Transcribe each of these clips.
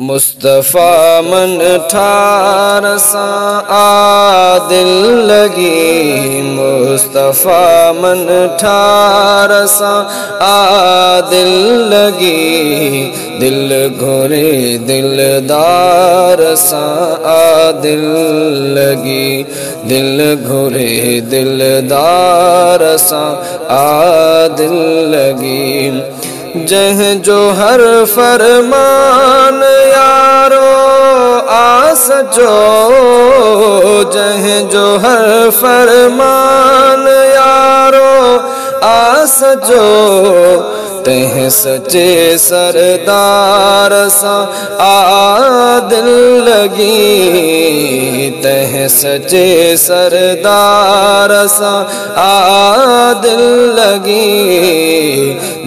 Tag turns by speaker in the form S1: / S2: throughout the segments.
S1: मुस्तफ़ा मन ठार सा आ दिल लगी, मुस्तफ़ा मन ठार सा आ दिल लगी, दिल घोरे दिलदार सा आ दिल लगी, दिल घोरे दिलदार सा आ दिल लगी। जह जो हर फरमान यारो आस जो, जह जो हर फरमान यारो आस जो, तह सच्चे सरदार सा आ दिल लगी, तह सच्चे सरदार सा आ दिल लगी,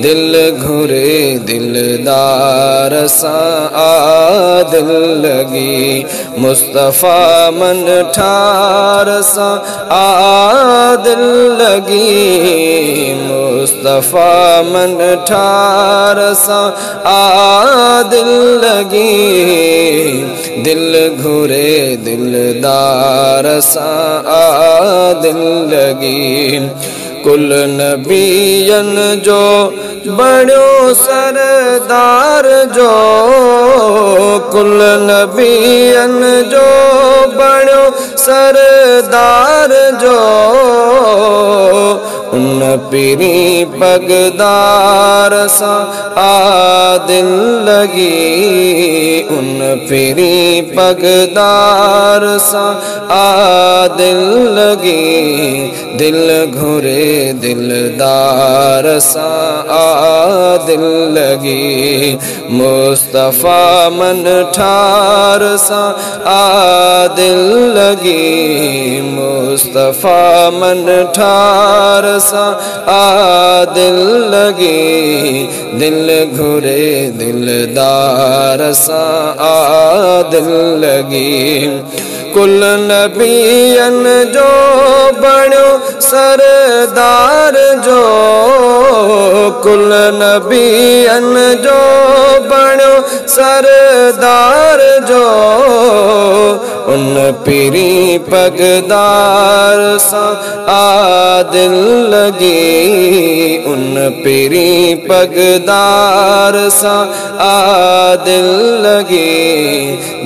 S1: दिल घुरे दिलदार सा आ दिल लगी। मुस्तफ़ा मन ठार सा आ दिल लगी, मुस्तफ़ा मन ठार सा आ दिल लगी, दिल घुरे दिलदार सा आ दिल लगी। कुल नबियन जो बड़ो सरदार जो, कुल नबियन जो बड़ो सरदार जो, उन पीरी पगदार सा आ दिल लगी, उन पीरी पगदार सा आ दिल लगी, दिल घुरे दिलदार सा आ दिल लगी। मुस्तफ़ा मन ठार सा आ दिल लगी, मुस्तफ़ा मन ठार सा आ दिल लगी, दिल घुरे दिलदार सा आ दिल लगी। कुल नबियन जो बड़ो सरदार जो, कुल नबियन जो बड़ो सरदार जो, उन पीरी पगदार सा आ दिल लगी, उन पीरी पगदार सा आ दिल लगी,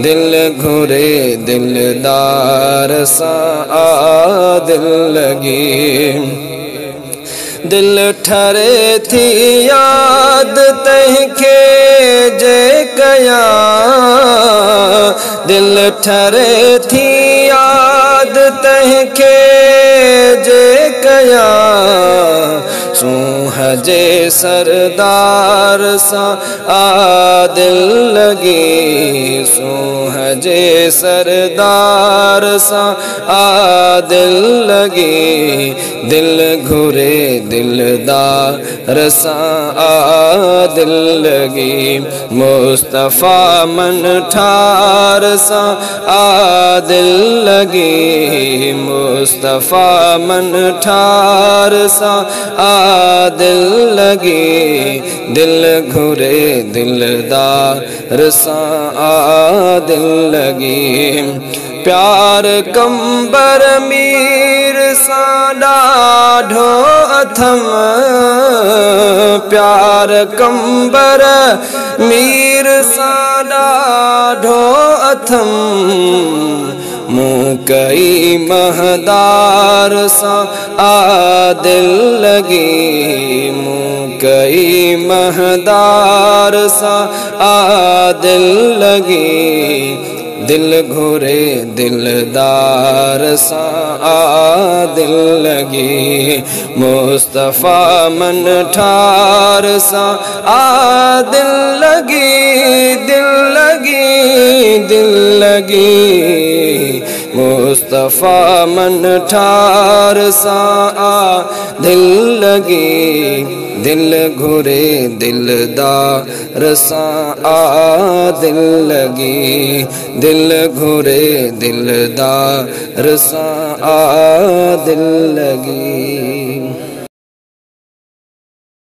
S1: दिल घुरे दिलदार सा आ दिल लगी। दिल ठरे थी याद तहके जे कया, दिल ठरे थी याद तहके जे कया, सूह जे सरदार सा आ दिल लगी, सूह जे सरदार सा आ दिल लगी, दिल घुरे दिलदार सा आ दिल लगी। मुस्तफ़ा मन ठार सा आ दिल लगी, मुस्तफ़ा मन ठार सा आ दिल लगी, दिल घुरे दिलदार सा आ दिल लगी। प्यार कंबर मीर सा ॾाढो अथम, प्यार कंबर मीर सा ॾाढो अथम, मूं कई महदार सा आ दिल लगी, मूं कई महदार सा आ दिल लगी, दिल घुरे दिलदार सा आ दिल लगी। मुस्तफ़ा मन ठार सा आ दिल लगी, दिल लगी, दिल लगी। मुस्तफ़ा मन ठार सा आ दिल लगी, दिल घुरे दिलदार सा आ दिल लगी, दिल घुरे दिलदार सा आ दिल लगी।